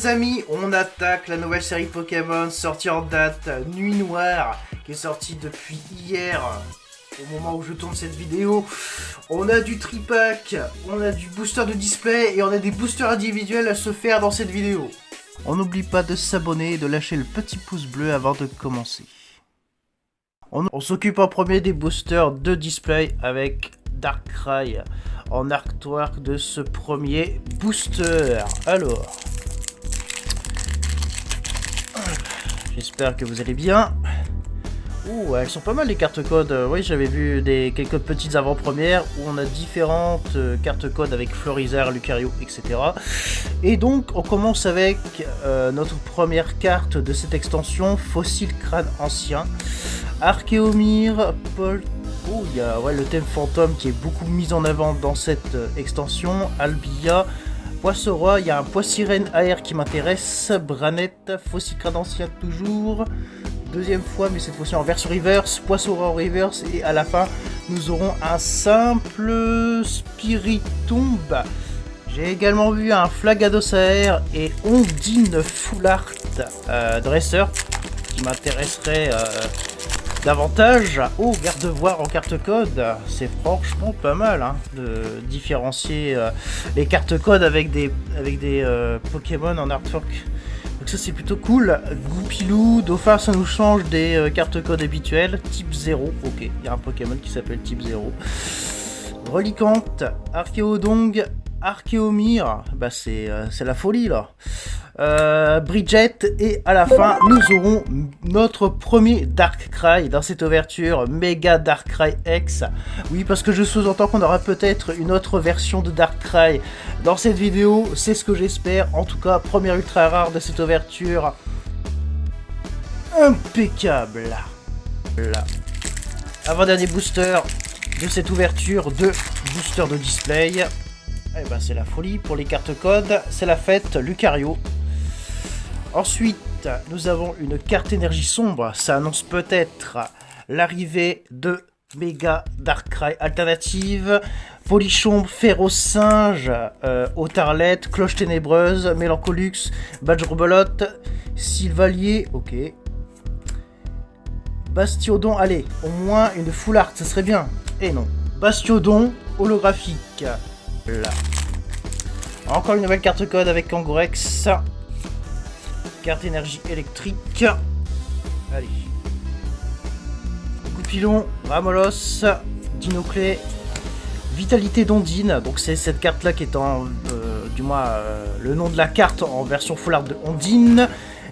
les amis, on attaque la nouvelle série Pokémon sortie en date, Nuit Noire, qui est sortie depuis hier, au moment où je tourne cette vidéo. On a du tripack, on a du booster de display et on a des boosters individuels à se faire dans cette vidéo. On n'oublie pas de s'abonner et de lâcher le petit pouce bleu avant de commencer. On s'occupe en premier des boosters de display avec Darkrai en artwork de ce premier booster. Alors, j'espère que vous allez bien. Ouh, elles sont pas mal les cartes codes. Oui, j'avais vu quelques petites avant-premières où on a différentes cartes codes avec Florizarre, Lucario, etc. Et donc, on commence avec notre première carte de cette extension, Fossile Crâne Ancien. Archéomir, Paul. Oh, il y a le thème fantôme qui est beaucoup mis en avant dans cette extension. Albia, Poisson-Roi, il y a un Poissirène AR qui m'intéresse. Branette, Fossile Crâne Ancien toujours. Deuxième fois, mais cette fois-ci en version reverse. Poisson-Roi en reverse. Et à la fin, nous aurons un simple Spiritomb. J'ai également vu un Flagados AR et Ondine Full Art Dresseur qui m'intéresserait davantage. Oh, garde-voir en carte code, c'est franchement pas mal hein, de différencier les cartes code avec des Pokémon en artwork. Donc ça c'est plutôt cool. Goupilou, Dauphin, ça nous change des cartes code habituelles. Type 0, ok, il y a un Pokémon qui s'appelle Type 0. Reliquante, Archéodong, Archéomir, bah c'est la folie là. Bridget, et à la fin nous aurons notre premier Darkrai dans cette ouverture, Mega Darkrai X. Oui, parce que je sous-entends qu'on aura peut-être une autre version de Darkrai dans cette vidéo, c'est ce que j'espère. En tout cas, première ultra rare de cette ouverture, impeccable. Là. Avant-dernier booster de cette ouverture de booster de display. Eh ben c'est la folie pour les cartes codes, c'est la fête, Lucario. Ensuite, nous avons une carte énergie sombre, ça annonce peut-être l'arrivée de Mega Darkrai alternative. Polichon, Férocinge, Otarlette, Cloche Ténébreuse, Mélancolux, Badgerbolotte, Sylvalier, ok. Bastiodon, allez, au moins une full art, ça serait bien. Et non, Bastiodon holographique. Là. Encore une nouvelle carte code avec Kangourex. Carte énergie électrique. Allez. Goupilon, Ramolos, Dinoclé, Vitalité d'Ondine. Donc c'est cette carte là qui est en... du moins le nom de la carte en version full art de Ondine.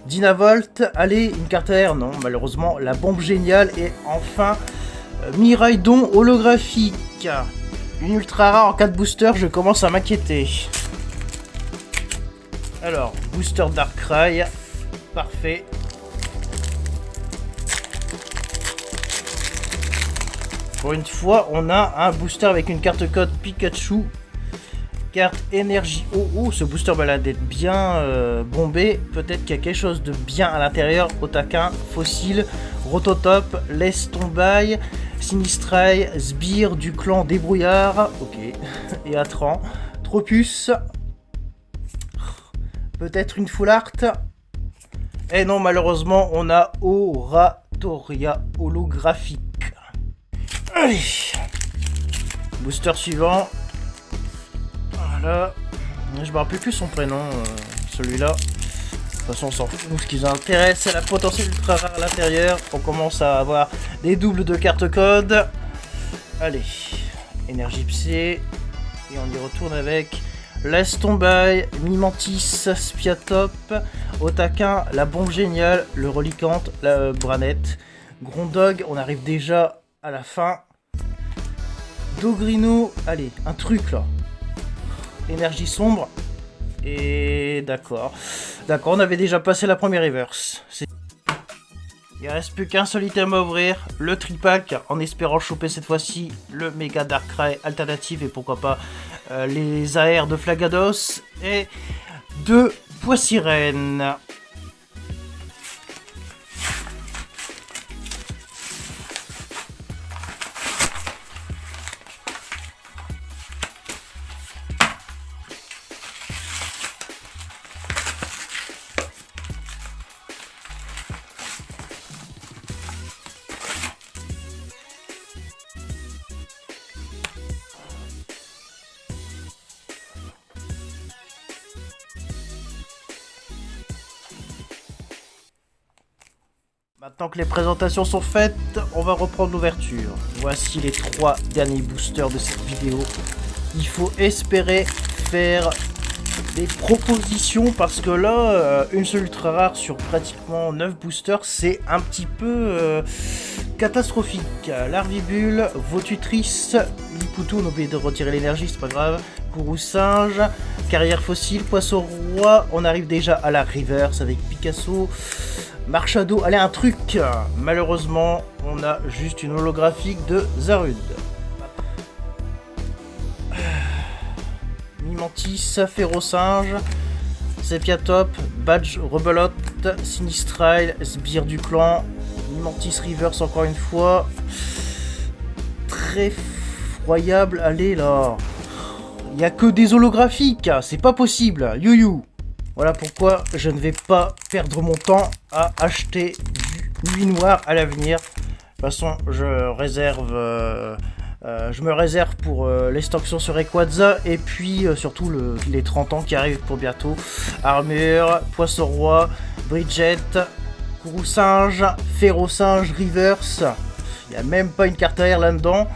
Dynavolt, allez, une carte AR, non, malheureusement, la bombe géniale. Et enfin, Miraidon holographique. Une ultra rare en 4 boosters, je commence à m'inquiéter. Alors, booster Darkrai, parfait. Pour une fois, on a un booster avec une carte code Pikachu. Carte énergie. Oh, ce booster va l'air d'être bien bombé. Peut-être qu'il y a quelque chose de bien à l'intérieur. Otaquin, Fossile, Rototop, Laisse Tombaille, Sinistrai, Sbire du clan Débrouillard. Ok. Et Atran. Tropus. Peut-être une full art. Et non, malheureusement, on a Oratoria holographique. Allez. Booster suivant. Voilà. Je me rappelle plus son prénom, celui-là. De toute façon, on s'en fout. Nous, ce qui nous intéresse, c'est la potentielle ultra rare à l'intérieur. On commence à avoir des doubles de cartes code. Allez. Énergie Psy. Et on y retourne avec Laisse Tombaille, Mimantis, Spiatop, Otaquin, la bombe géniale, le Reliquante, la Branette, Grondog. On arrive déjà à la fin. Dogrino. Allez, un truc là. Énergie sombre. Et d'accord. D'accord, on avait déjà passé la première reverse. Il reste plus qu'un seul item à ouvrir. Le tripack, en espérant choper cette fois-ci le Mega Darkrai alternative. Et pourquoi pas les AR de Flagados. Et de Poissirène. Maintenant que les présentations sont faites, on va reprendre l'ouverture. Voici les 3 derniers boosters de cette vidéo. Il faut espérer faire des propositions parce que là, une seule ultra rare sur pratiquement 9 boosters, c'est un petit peu catastrophique. Larvibule, Votutrice, Lipoutou, on a oublié de retirer l'énergie, c'est pas grave. Kourou singe, Carrière fossile, Poisson roi, on arrive déjà à la reverse avec Picasso. Marchado, allez, un truc. Malheureusement, on a juste une holographique de Zarud. Mimantis, Férocinge, Sepiatop, Badge, Rebelote, Sinistrile, Sbire du clan, Mimantis Reverse encore une fois. Très effroyable, allez là. Il n'y a que des holographiques, c'est pas possible. You. Voilà pourquoi je ne vais pas perdre mon temps à acheter du nuit noire à l'avenir. De toute façon, je me réserve pour l'extension sur Rayquaza et puis surtout les 30 ans qui arrivent pour bientôt. Armure, Poisson Roi, Bridget, Kourou Singe, Férocinge, Reverse. Il n'y a même pas une carte air là-dedans.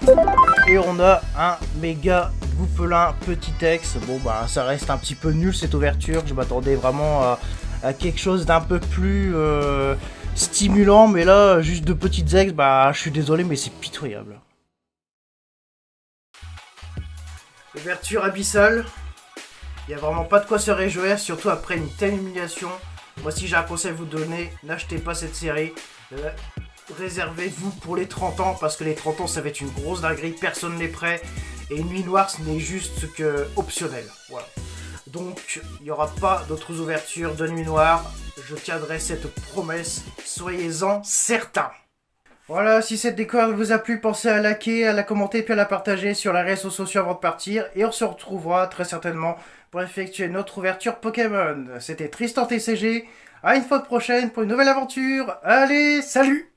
Et on a un méga Goupelin petit ex. Bon bah ça reste un petit peu nul cette ouverture. Je m'attendais vraiment à quelque chose d'un peu plus stimulant. Mais là, juste de petites ex, bah je suis désolé mais c'est pitoyable. Ouverture abyssale. Il n'y a vraiment pas de quoi se réjouir, surtout après une telle humiliation. Moi si j'ai un conseil à vous donner, n'achetez pas cette série. Réservez-vous pour les 30 ans, parce que les 30 ans ça va être une grosse dinguerie, personne n'est prêt. Et Nuit Noire ce n'est juste que optionnel. Voilà. Donc il n'y aura pas d'autres ouvertures de Nuit Noire. Je tiendrai cette promesse, soyez-en certains. Voilà, si cette découverte vous a plu, pensez à liker, à la commenter, puis à la partager sur les réseaux sociaux avant de partir. Et on se retrouvera très certainement pour effectuer notre ouverture Pokémon. C'était Tristan TCG, à une fois prochaine pour une nouvelle aventure. Allez, salut!